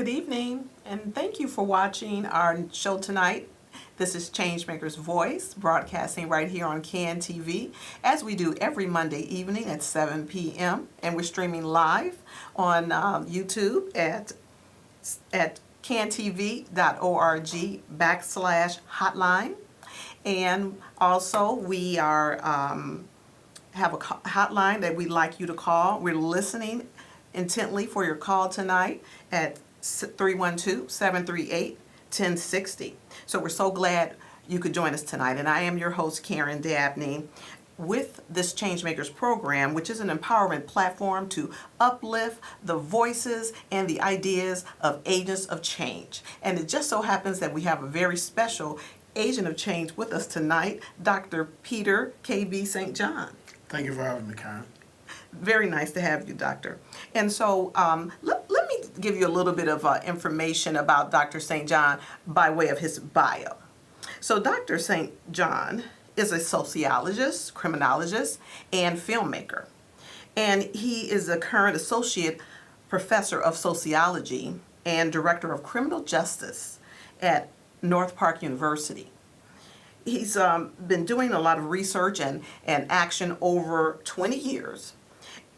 Good evening, and thank you for watching our show tonight. This is Changemaker's Voice, broadcasting right here on CAN TV, as we do every Monday evening at 7 p.m. And we're streaming live on YouTube at cantv.org/hotline. And also, we have a hotline that we'd like you to call. We're listening intently for your call tonight at 312-738-1060. So we're so glad you could join us tonight. And I am your host, Karen Dabney, with this Changemakers program, which is an empowerment platform to uplift the voices and the ideas of agents of change. And it just so happens that we have a very special agent of change with us tonight, Dr. Peter K.B. St. John. Thank you for having me, Karen. Very nice to have you, Doctor. And so let me give you a little bit of information about Dr. St. John by way of his bio. So Dr. St. John is a sociologist, criminologist, and filmmaker. And he is a current associate professor of sociology and director of criminal justice at North Park University. He's been doing a lot of research and action over 20 years.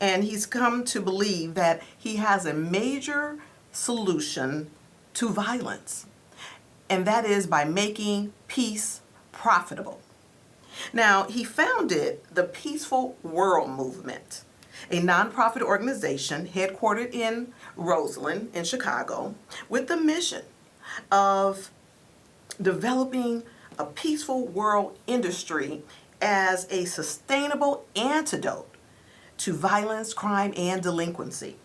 And he's come to believe that he has a major solution to violence, and that is by making peace profitable. Now, he founded the Peaceful World Movement, a nonprofit organization headquartered in Roseland in Chicago, with the mission of developing a peaceful world industry as a sustainable antidote to violence, crime, and delinquency.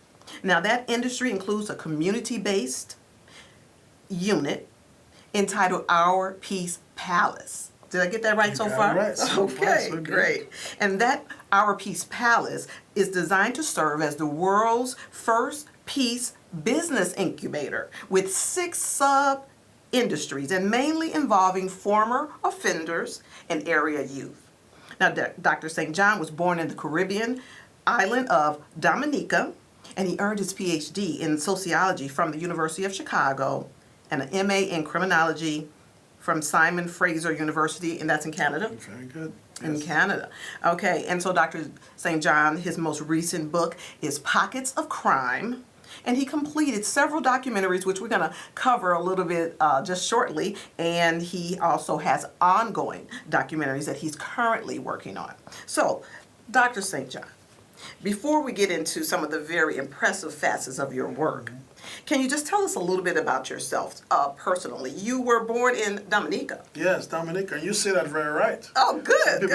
Now, that industry includes a community-based unit entitled Our Peace Palace. Did I get that right so far? Right. Okay, great. And that Our Peace Palace is designed to serve as the world's first peace business incubator with 6 sub-industries and mainly involving former offenders and area youth. Now, Dr. St. John was born in the Caribbean island of Dominica, and he earned his PhD in sociology from the University of Chicago and an MA in criminology from Simon Fraser University, and that's in Canada? Very good. In Yes. Canada. Okay, and so Dr. St. John, his most recent book is Pockets of Crime, and he completed several documentaries, which we're going to cover a little bit just shortly, and he also has ongoing documentaries that he's currently working on. So, Dr. St. John, before we get into some of the very impressive facets of your work, can you just tell us a little bit about yourself personally? You were born in Dominica. Yes, Dominica. And you say that very right. Oh, good.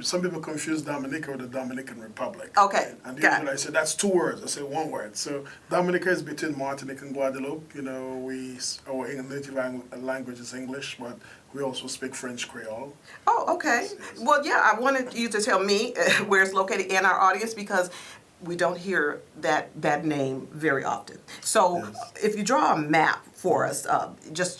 Some people confuse Dominica with the Dominican Republic. Okay, And got usually I say that's 2 words. I say 1 word. So Dominica is between Martinique and Guadeloupe. You know, our native language is English, but we also speak French Creole. Oh, okay. Well, yeah, I wanted you to tell me where it's located and our audience, because we don't hear that name very often. So Yes. if you draw a map for us, just,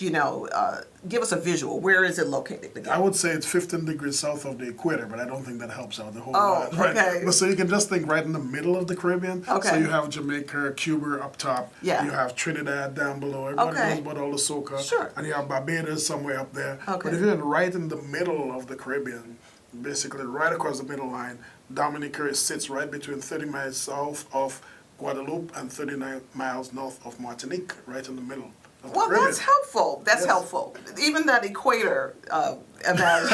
give us a visual. Where is it located again? I would say it's 15 degrees south of the equator, but I don't think that helps out the whole Oh, lot. Right? okay. But so you can just think right in the middle of the Caribbean. Okay. So you have Jamaica, Cuba up top. Yeah. You have Trinidad down below. Everybody Okay. knows about all the soca. Sure. And you have Barbados somewhere up there. Okay. But if you're right in the middle of the Caribbean, basically right across the middle line, Dominica sits right between 30 miles south of Guadeloupe and 39 miles north of Martinique, right in the middle of the Well, Caribbean. that's helpful. That's Yes. helpful. Even that equator analogy.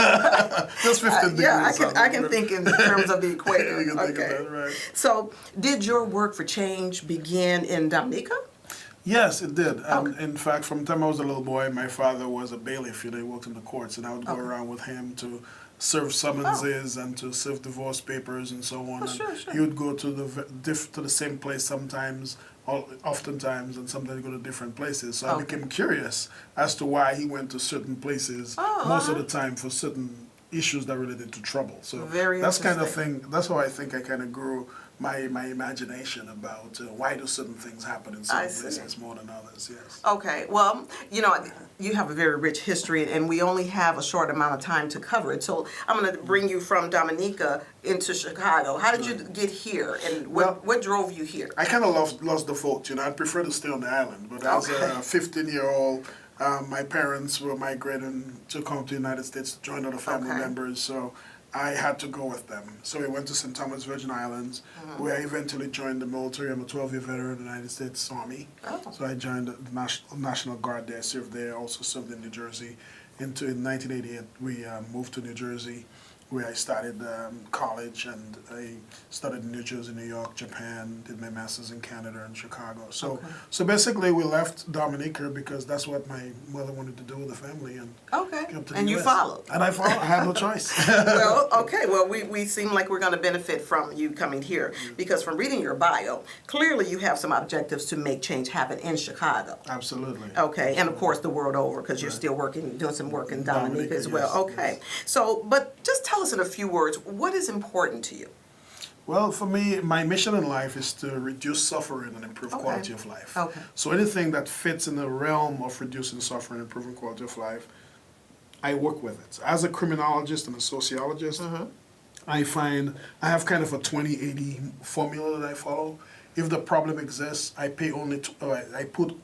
Just 15 degrees Yeah, south. I can think in terms of the equator. You can think of Okay. that, right. So, did your work for change begin in Dominica? Yes, it did. And Okay. in fact, from the time I was a little boy, my father was a bailiff. He worked in the courts, and I would go Okay. around with him to serve summonses and to serve divorce papers and so on. Oh, sure, sure. He would go to the same place sometimes, oftentimes, and sometimes go to different places. So I Okay. became curious as to why he went to certain places Oh, most of uh-huh. the time for certain issues that related to trouble. So Very that's kind of interesting. thing. That's how I think I kind of grew my imagination about why do certain things happen in I certain see. places more than others. Yes. Okay, well, you know, you have a very rich history, and we only have a short amount of time to cover it. So I'm going to bring you from Dominica into Chicago. How did you get here, and what drove you here? I kind of lost the vote. You know, I'd prefer to stay on the island, but as a 15-year-old, my parents were migrating to come to the United States to join other family members, so I had to go with them. So we went to St. Thomas, Virgin Islands, where I eventually joined the military. I'm a 12-year veteran of the United States Army. Oh. So I joined the National Guard there, served there, also served in New Jersey. In 1988, we moved to New Jersey, where I started college, and I studied in New Jersey, New York, Japan, did my master's in Canada and Chicago. So so basically we left Dominica because that's what my mother wanted to do with the family, and came to the And you US. followed. And I followed. I had no choice. Well, we seem like we're going to benefit from you coming here, because from reading your bio, clearly you have some objectives to make change happen in Chicago. Absolutely. Okay, and of course the world over, because you're still doing some work in Dominica as well. Yes, Okay, yes. so, but just tell us in a few words, what is important to you? Well, for me, my mission in life is to reduce suffering and improve quality of life. Okay. So anything that fits in the realm of reducing suffering and improving quality of life, I work with it. As a criminologist and a sociologist, I find I have kind of a 20-80 formula that I follow. If the problem exists, I put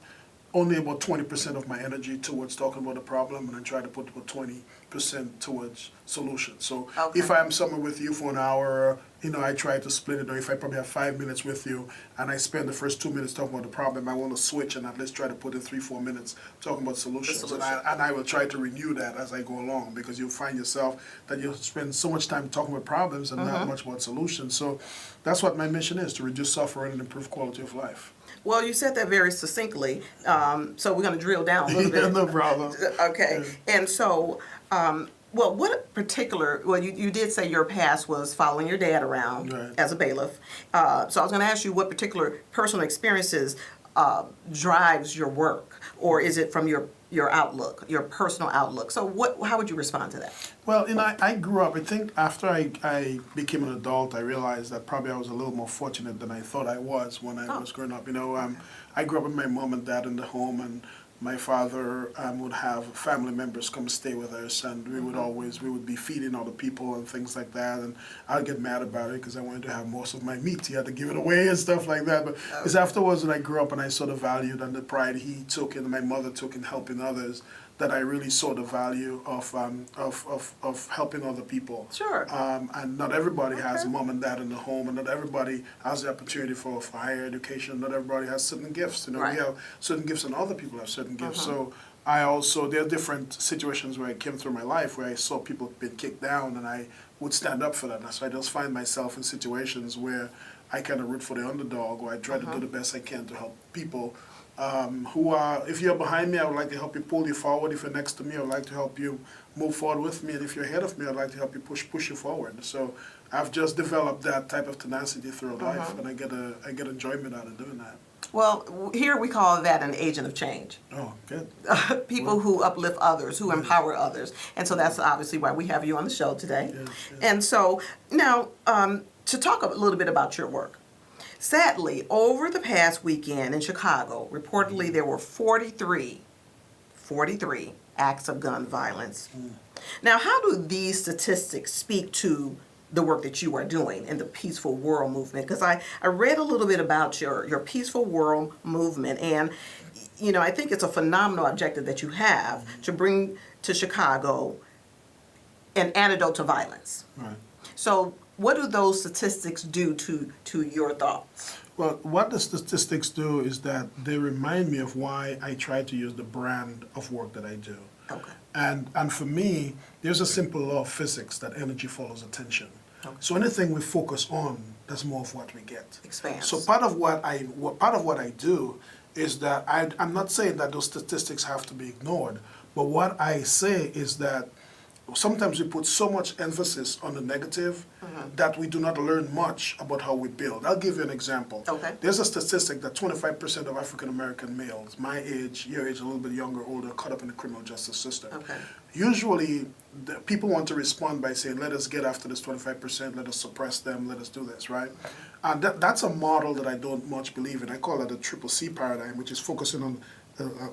only about 20% of my energy towards talking about the problem, and I try to put about 20% towards solutions. So if I'm somewhere with you for an hour, you know, I try to split it, or if I probably have 5 minutes with you and I spend the first 2 minutes talking about the problem, I want to switch and at least try to put in 3-4 minutes talking about solutions. And I will try to renew that as I go along, because you'll find yourself that you spend so much time talking about problems and not much about solutions. So that's what my mission is, to reduce suffering and improve quality of life. Well, you said that very succinctly, so we're going to drill down a little bit. No problem. Okay, and so, well, what particular, well, you did say your past was following your dad around as a bailiff. So I was going to ask you what particular personal experiences drives your work, or is it from your outlook, your personal outlook? So how would you respond to that? Well, you know, I grew up, I think after I became an adult, I realized that probably I was a little more fortunate than I thought I was when I was growing up. You know, I grew up with my mom and dad in the home, and my father would have family members come stay with us, and we would be feeding other people and things like that, and I'd get mad about it because I wanted to have most of my meat. He had to give it away and stuff like that. But it's afterwards when I grew up and I saw the value and the pride he took and my mother took in helping others, that I really saw the value of helping other people. Sure. And not everybody has a mom and dad in the home, and not everybody has the opportunity for higher education. Not everybody has certain gifts. You know, we have certain gifts, and other people have certain gifts. So there are different situations where I came through my life where I saw people being kicked down, and I would stand up for that. And so I just find myself in situations where I kind of root for the underdog, or I try to do the best I can to help people. If you're behind me, I would like to help you pull you forward. If you're next to me, I would like to help you move forward with me. And if you're ahead of me, I'd like to help you push you forward. So I've just developed that type of tenacity through life, and I get enjoyment out of doing that. Well, here we call that an agent of change. Oh, good. People who uplift others, who empower others. And so that's obviously why we have you on the show today. Yes. And so now, to talk a little bit about your work. Sadly, over the past weekend in Chicago, reportedly there were 43 acts of gun violence. Now, how do these statistics speak to the work that you are doing in the Peaceful World Movement? Because I read a little bit about your Peaceful World Movement, and you know, I think it's a phenomenal objective that you have to bring to Chicago an antidote to violence. Right. So what do those statistics do to your thoughts? Well, what the statistics do is that they remind me of why I try to use the brand of work that I do. Okay. And for me, there's a simple law of physics that energy follows attention. Okay. So anything we focus on, that's more of what we get. Expands. So part of what I do is that I'm not saying that those statistics have to be ignored, but what I say is that sometimes we put so much emphasis on the negative that we do not learn much about how we build. I'll give you an example. Okay. There's a statistic that 25% of African American males, my age, your age, a little bit younger, older, caught up in the criminal justice system. Okay. Usually, people want to respond by saying, let us get after this 25%, let us suppress them, let us do this, right? And that's a model that I don't much believe in. I call that a triple C paradigm, which is focusing on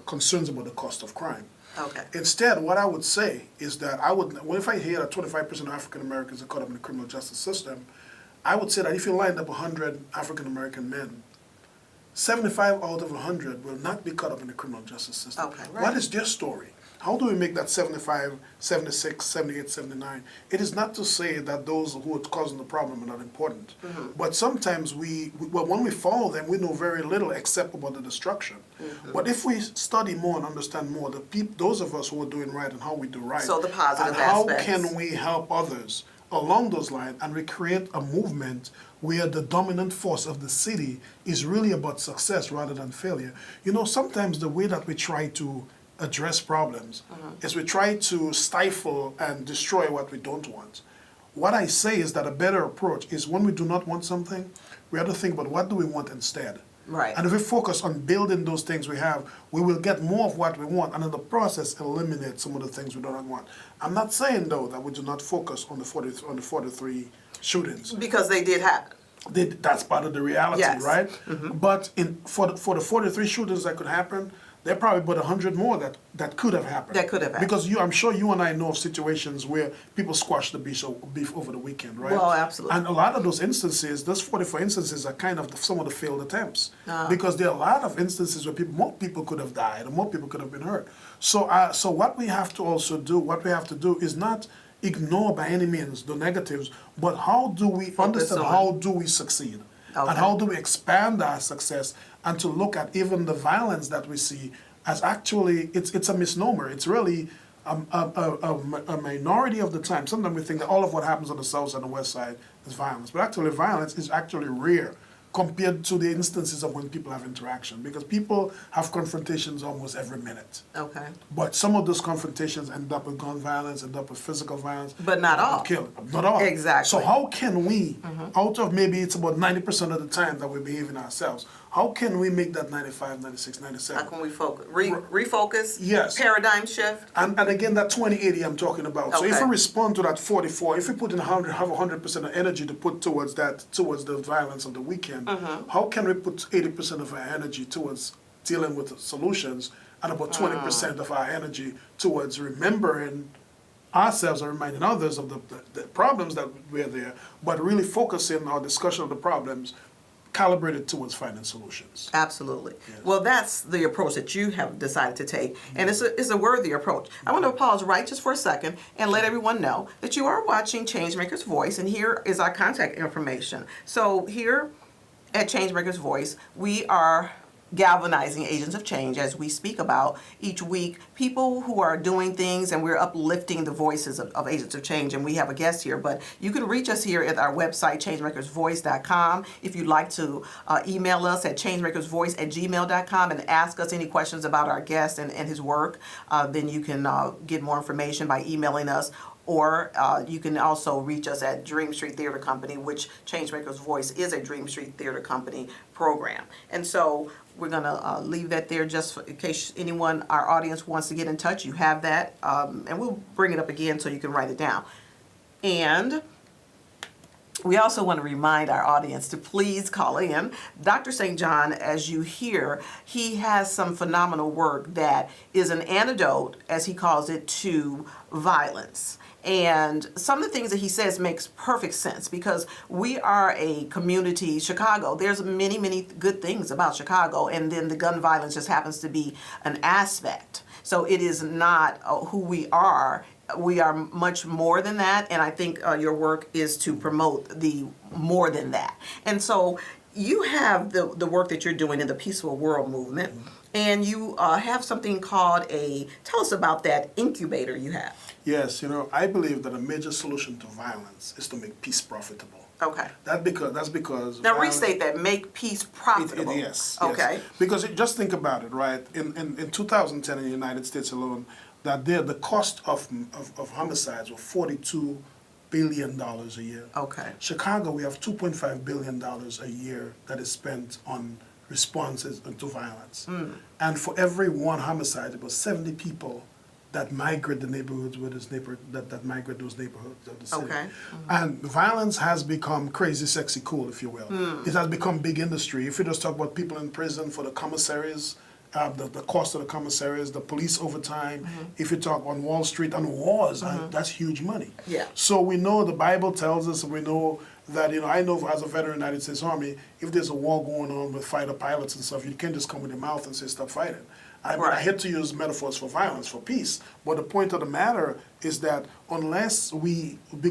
concerns about the cost of crime. Okay. Instead, what I would say is that if I hear that 25% of African Americans are caught up in the criminal justice system, I would say that if you lined up 100 African American men, 75 out of 100 will not be caught up in the criminal justice system. Okay, right. What is their story? How do we make that 75, 76, 78, 79? It is not to say that those who are causing the problem are not important. But sometimes when we follow them, we know very little except about the destruction. But if we study more and understand more, those of us who are doing right and how we do right, So the positive and how aspects. can we help others along those lines, and we create a movement where the dominant force of the city is really about success rather than failure. You know, sometimes the way that we try to address problems is we try to stifle and destroy what we don't want. What I say is that a better approach is when we do not want something, we have to think about what do we want instead. Right. And if we focus on building those things we have, we will get more of what we want, and in the process eliminate some of the things we do not want. I'm not saying though that we do not focus on the 43 shootings. Because they did happen. That's part of the reality, Yes. right? But for the 43 shootings that could happen, there are probably about 100 more that could have happened. That could have happened. Because I'm sure you and I know of situations where people squash the beef over the weekend, right? Well, absolutely. And a lot of those instances, those 44 instances are kind of some of the failed attempts. Because there are a lot of instances where more people could have died and more people could have been hurt. So what we have to do is not ignore by any means the negatives, but how do we understand how do we succeed? Okay. And how do we expand our success, and to look at even the violence that we see as actually, it's a misnomer. It's really a minority of the time. Sometimes we think that all of what happens on the south and the west side is violence. But actually, violence is actually rare compared to the instances of when people have interaction. Because people have confrontations almost every minute. Okay. But some of those confrontations end up with gun violence, end up with physical violence. But not all. Killing. Not all. Exactly. So how can we, out of maybe it's about 90% of the time that we're behaving ourselves, how can we make that 95, 96, 97? How can we focus? Refocus? Yes. Paradigm shift? And again, that 2080 I'm talking about. So if Okay. we respond to that 44, if we put in 100% of energy to put towards the violence of the weekend, how can we put 80% of our energy towards dealing with the solutions and about 20% of our energy towards remembering ourselves and reminding others of the problems that were there, but really focusing our discussion of the problems calibrated towards finding solutions. Absolutely. Yes. Well, that's the approach that you have decided to take, and it's a worthy approach. I want to pause right just for a second and let everyone know that you are watching Changemakers Voice, and here is our contact information. So here at Changemakers Voice, we are galvanizing agents of change, as we speak about each week, people who are doing things, and we're uplifting the voices of agents of change. And we have a guest here, but you can reach us here at our website, changemakersvoice.com. If you'd like to email us at changemakersvoice@gmail.com and ask us any questions about our guest and his work, then you can get more information by emailing us. Or you can also reach us at DreamStreet Theater Company, which Changemakers Voice is a DreamStreet Theater Company program. And so we're going to leave that there just in case anyone, our audience, wants to get in touch. You have that, and we'll bring it up again so you can write it down. And we also want to remind our audience to please call in. Dr. St. John, as you hear, he has some phenomenal work that is an antidote, as he calls it, to violence. And some of the things that he says makes perfect sense because we are a community, Chicago. There's many, many good things about Chicago, and then the gun violence just happens to be an aspect. So it is not who we are. We are much more than that, and I think your work is to promote the more than that. And so you have the work that you're doing in the Peaceful World Movement, and you have something called tell us about that incubator you have. Yes, I believe that a major solution to violence is to make peace profitable. Okay. That's because Now violence, restate that, make peace profitable. Yes. Okay. Because just think about it, right? In 2010 in the United States alone, the cost of homicides were $42 billion a year. Okay. Chicago, we have $2.5 billion a year that is spent on responses to violence. And for every one homicide, about 70 people that migrate the neighborhoods where this that migrate those neighborhoods of the city. Okay. And violence has become crazy, sexy, cool, if you will. It has become big industry. If you just talk about people in prison for the commissaries, the cost of the commissaries, the police overtime. If you talk on Wall Street and wars, that's huge money. Yeah. So we know the Bible tells us, we know that, I know as a veteran of the United States Army, if there's a war going on with fighter pilots and stuff, you can't just come with your mouth and say, stop fighting. I mean, I hate to use metaphors for violence, for peace, but the point of the matter is that unless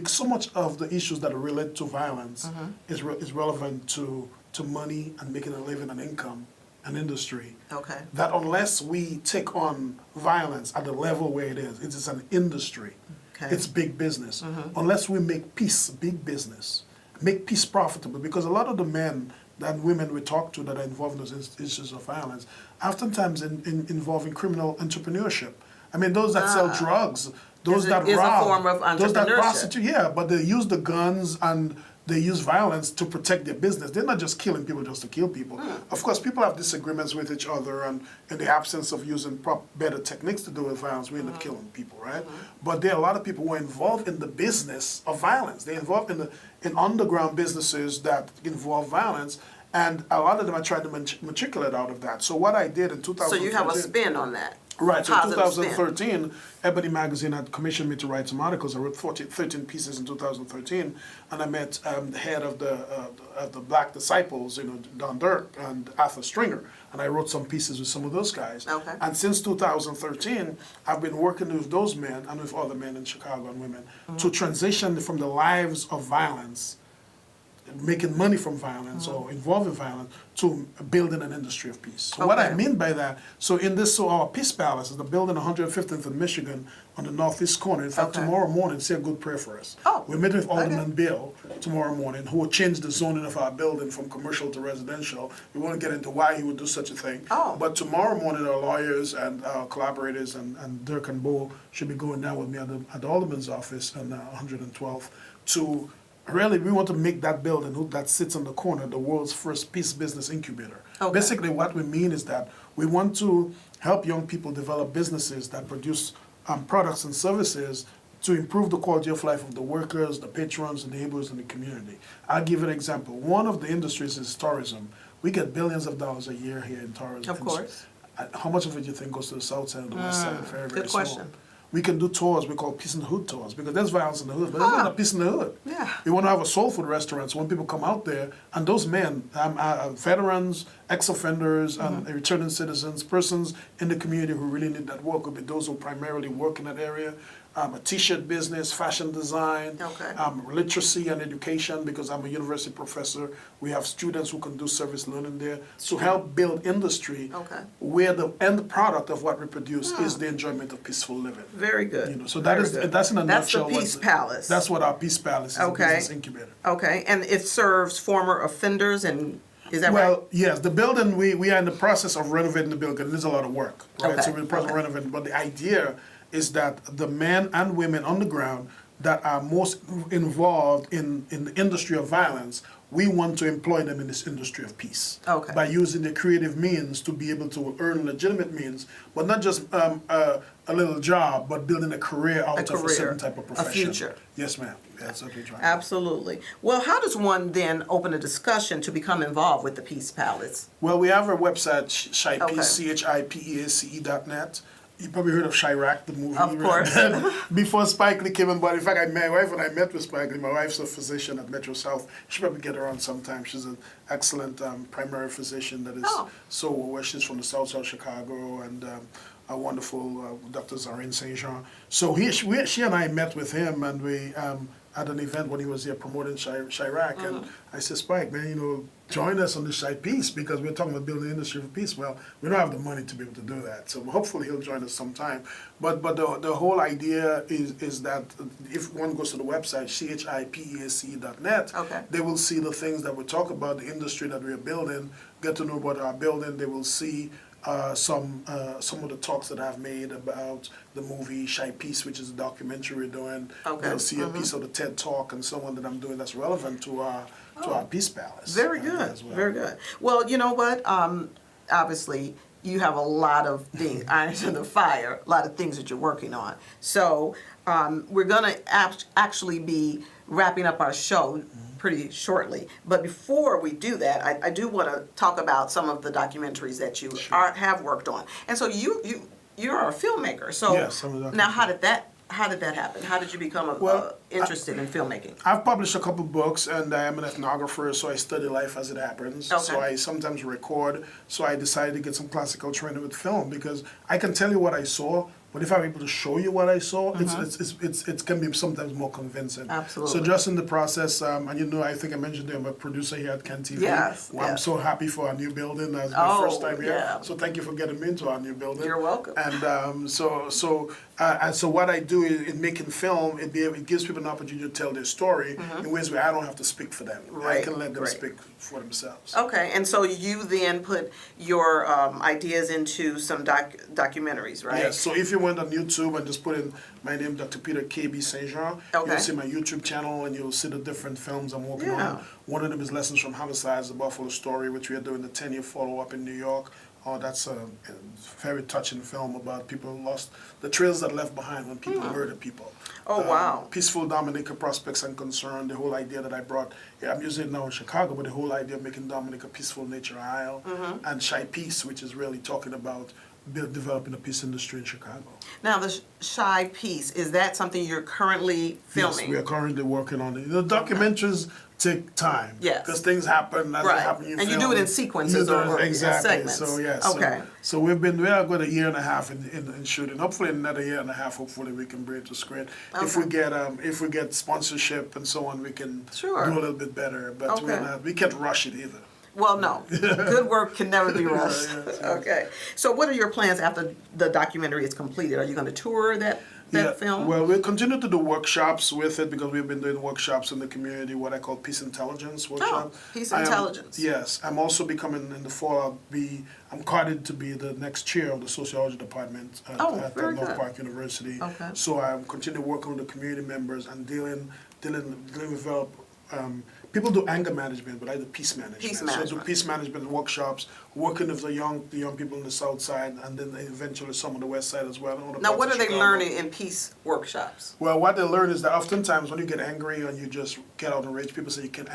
so much of the issues that relate to violence is relevant to money and making a living and income, an industry. Okay. That unless we take on violence at the level where it is an industry. Okay. It's big business. Unless we make peace big business, make peace profitable, because a lot of the men and women we talk to that are involved in those issues of violence, oftentimes involving criminal entrepreneurship. I mean, those that sell drugs, those that rob, a form of those that entrepreneurship. prostitute, but they use the guns and they use violence to protect their business. They're not just killing people just to kill people. Of course, people have disagreements with each other, and in the absence of using better techniques to deal with violence, we end up killing people, right? But there are a lot of people who are involved in the business of violence. They're involved in underground businesses that involve violence, and a lot of them are trying to matriculate out of that. So what I did in 2013... So you have a spin on that. Right, so in Positive spin. 2013, Ebony Magazine had commissioned me to write some articles. I wrote 13 pieces in 2013, and I met the head of the Black Disciples, Don Dirk and Arthur Stringer, and I wrote some pieces with some of those guys. Okay. And since 2013, I've been working with those men and with other men in Chicago and women to transition from the lives of violence, making money from violence or involving violence, to building an industry of peace. So what I mean by that, our Peace Palace is the building 115th in Michigan on the northeast corner. In fact, tomorrow morning, say a good prayer for us. We're meeting with Alderman Bill tomorrow morning, who will change the zoning of our building from commercial to residential. We won't get into why he would do such a thing. But tomorrow morning, our lawyers and our collaborators and Dirk and Bo should be going down with me at the Alderman's office on 112th to... Really, we want to make that building that sits on the corner the world's first peace business incubator. Basically, what we mean is that we want to help young people develop businesses that produce products and services to improve the quality of life of the workers, the patrons, the neighbors, and the community. I'll give an example. One of the industries is tourism. We get billions of dollars a year here in tourism. Of course. How much of it do you think goes to the south side and the west side? Very, very Good question. small. We can do tours we call Peace in the Hood tours, because there's violence in the hood, but there's not peace in the hood. Yeah. We want to have a soul food restaurant, so when people come out there, and those men, veterans, ex-offenders, and returning citizens, persons in the community who really need that work, will be those who primarily work in that area. A t-shirt business, fashion design, literacy and education, because I'm a university professor. We have students who can do service learning there to help build industry where the end product of what we produce is the enjoyment of peaceful living. Very good. So that's in a nutshell. That's the Peace Palace. That's what our Peace Palace is, a business incubator. Okay, and it serves former offenders, and is that right? Well, yes, the building, we are in the process of renovating the building. There's a lot of work, right? So we're in the process of renovating, but the idea is that the men and women on the ground that are most involved in the industry of violence, we want to employ them in this industry of peace. By using the creative means to be able to earn legitimate means, but not just a little job, but building a career out of a certain type of profession. A future. Yes, ma'am. That's what we're trying. Absolutely. Well, how does one then open a discussion to become involved with the Peace Palace? Well, we have our website, CHIPACE.net. You probably heard of Chirac, the movie. Of course. Before Spike Lee came on board. In fact, my wife, when I met with Spike Lee, my wife's a physician at Metro South. You should probably get her on sometime. She's an excellent primary physician that is she's from the South Chicago, and a wonderful Dr. Zarine St. Jean. So she and I met with him, and we at an event when he was here promoting Chirac, and I said, Spike, man, join us on this side Peace, because we're talking about building an industry for peace. Well, we don't have the money to be able to do that, so hopefully he'll join us sometime. But the whole idea is that if one goes to the website, CHIPACE.net, they will see the things that we talk about, the industry that we're building, get to know about our building. They will see some of the talks that I've made about the movie Shy Piece, which is a documentary we're doing. Okay. They'll see a piece of the TED Talk and so on that I'm doing that's relevant to our Peace Palace. Very good. As well. Very good. Well, you know what? Obviously, you have a lot of things, irons in the fire, a lot of things that you're working on. So we're going to actually be wrapping up our show pretty shortly. But before we do that, I do want to talk about some of the documentaries that you have worked on. And so you're a filmmaker. So yes, I'm a documentary. Now, how did that happen? How did you become interested in filmmaking? I've published a couple books, and I am an ethnographer, so I study life as it happens. Okay. So I sometimes record. So I decided to get some classical training with film because I can tell you what I saw, but if I'm able to show you what I saw, it can be sometimes more convincing. Absolutely. So just in the process, and you know, I think I mentioned I'm a producer here at Ken TV. Yes, Well, I'm yes. so happy for our new building. That's my first time here. Yeah. So thank you for getting me into our new building. You're welcome. And so what I do in making film, it gives people an opportunity to tell their story in ways where I don't have to speak for them. Right, I can let them right. speak for themselves. Okay, and so you then put your ideas into some documentaries, right? Yes, so if you went on YouTube and just put in my name, Dr. Peter KB St. Jean, Okay. you'll see my YouTube channel and you'll see the different films I'm working Yeah. on. One of them is Lessons from Homicides, the Buffalo Story, which we are doing the 10-year follow-up in New York. Oh, that's a very touching film about people who lost the trails that left behind when people murder people. Oh, wow. Peaceful Dominica Prospects and Concern, the whole idea that I brought, I'm using it now in Chicago, but the whole idea of making Dominica a peaceful nature isle, and Shy Peace, which is really talking about developing a peace industry in Chicago. Now, the Shy Piece, is that something you're currently filming? Yes, we are currently working on it. The documentaries take time. Yes. Because things happen as they Right. happen. And you do it in sequences or exactly. segments. So yes. Okay. So we are going a year and a half in shooting. Hopefully in another year and a half, hopefully we can bring it to screen. Okay. If we get sponsorship and so on, we can Sure. do a little bit better. But Okay. we can't rush it either. Well, no. Good work can never be rushed. Okay. So what are your plans after the documentary is completed? Are you going to tour that film? Well, we'll continue to do workshops with it because we've been doing workshops in the community, what I call Peace Intelligence workshop. Peace Intelligence. Yes. I'm also becoming, in the fall, I'm carded to be the next chair of the sociology department at very North good. Park University. Okay. So I'm continuing working with the community members and dealing with people do anger management, but I do peace management. Peace So I management. do peace management workshops, working with the young people on the south side, and then eventually some on the west side as well. and other Now, parts what of are they Chicago. learning in peace workshops? Well, what they learn is that oftentimes when you get angry and you just get out and rage, people say you can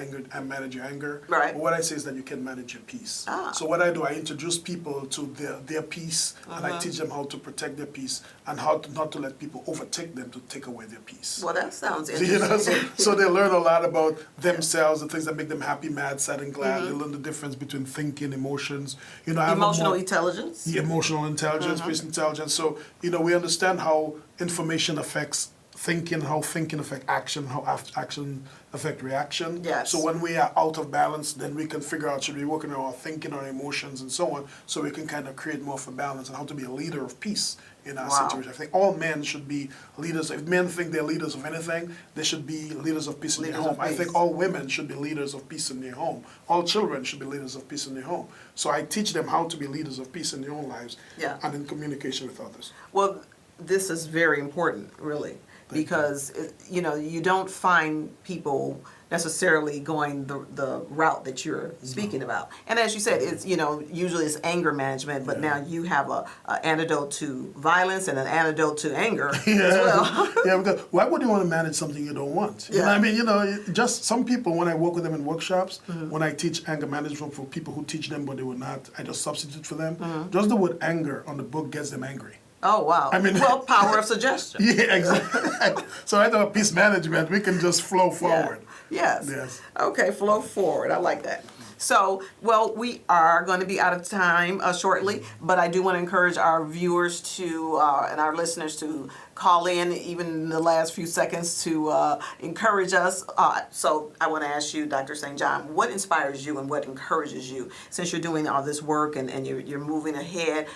manage your anger. Right. But what I say is that you can manage your peace. Ah. So what I do, I introduce people to their peace, and I teach them how to protect their peace and how not to let people overtake them to take away their peace. Well, that sounds You know, interesting. so they learn a lot about themselves, the things that make them happy, mad, sad, and glad. They learn the difference between thinking, emotions. You know, I have a Emotional more- intelligence? the emotional intelligence, peace intelligence. So, we understand how information affects thinking, how thinking affect action, how action affect reaction. Yes. So when we are out of balance, then we can figure out should we work on our thinking, our emotions, and so on, so we can kind of create more of a balance and how to be a leader of peace in our Wow. situation. I think all men should be leaders. If men think they're leaders of anything, they should be leaders of peace in their Leaders home. of I peace. think all women should be leaders of peace in their home. All children should be leaders of peace in their home. So I teach them how to be leaders of peace in their own lives Yeah. and in communication with others. Well, this is very important, really, because you don't find people necessarily going the route that you're speaking about. And as you said, it's usually it's anger management, but now you have a antidote to violence and an antidote to anger as well. Yeah, because why would you want to manage something you don't want? You know what I mean? Just some people, when I work with them in workshops, when I teach anger management for people who teach them but they would not, I just substitute for them. Just the word anger on the book gets them angry. Oh, wow. I mean- well, power of suggestion. Yeah, exactly. So I know peace management, we can just flow forward. Yes. Yes. Okay, flow forward. I like that. So, well, we are going to be out of time shortly, but I do want to encourage our viewers to and our listeners to call in, even in the last few seconds, to encourage us. So I want to ask you, Dr. St. John, what inspires you and what encourages you? Since you're doing all this work and you're moving ahead,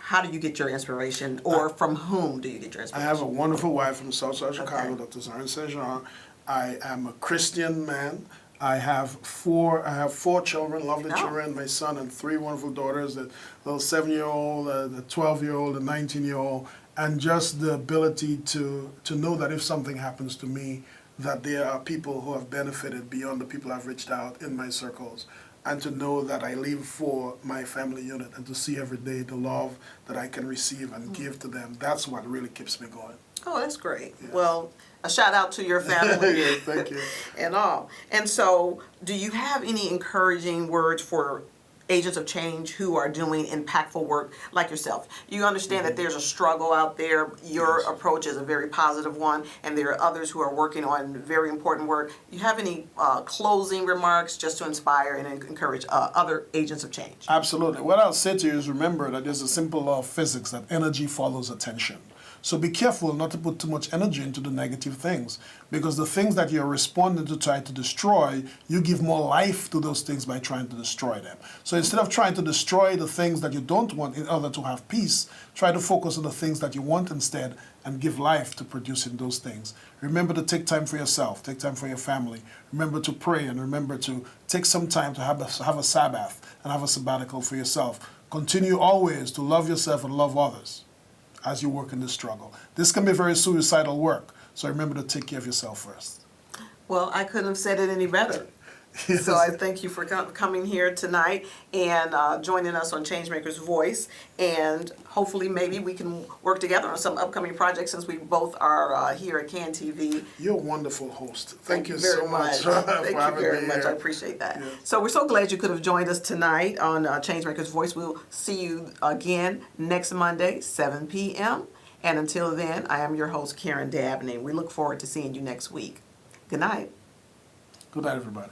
how do you get your inspiration, or from whom do you get your I inspiration? have a wonderful wife from South Side Chicago, Okay. Dr. Zaren St. Jean. I am a Christian man. I have four children, lovely Oh. children, my son and three wonderful daughters, a little 7-year-old, a 12-year-old, a 19-year-old, and just the ability to know that if something happens to me, that there are people who have benefited beyond the people I've reached out in my circles, and to know that I live for my family unit, and to see every day the love that I can receive and give to them. That's what really keeps me going. Oh, that's great. Yes. Well, a shout out to your family. Yeah, thank you. And all. And so, do you have any encouraging words for agents of change who are doing impactful work like yourself? You understand that there's a struggle out there. Your Yes. approach is a very positive one, and there are others who are working on very important work. You have any closing remarks just to inspire and encourage other agents of change? Absolutely. What I'll say to you is remember that there's a simple law of physics that energy follows attention. So be careful not to put too much energy into the negative things, because the things that you're responding to try to destroy, you give more life to those things by trying to destroy them. So instead of trying to destroy the things that you don't want in order to have peace, try to focus on the things that you want instead and give life to producing those things. Remember to take time for yourself, take time for your family. Remember to pray, and remember to take some time to have a Sabbath and have a sabbatical for yourself. Continue always to love yourself and love others as you work in this struggle. This can be very suicidal work, so remember to take care of yourself first. Well, I couldn't have said it any better. Yes. So I thank you for coming here tonight and joining us on Changemaker's Voice. And hopefully maybe we can work together on some upcoming projects, since we both are here at CAN TV. You're a wonderful host. Thank you very so much for Thank you having very me much. here. I appreciate that. Yeah. So we're so glad you could have joined us tonight on Changemaker's Voice. We'll see you again next Monday, 7 p.m. And until then, I am your host, Karen Dabney. We look forward to seeing you next week. Good night. Good night, everybody.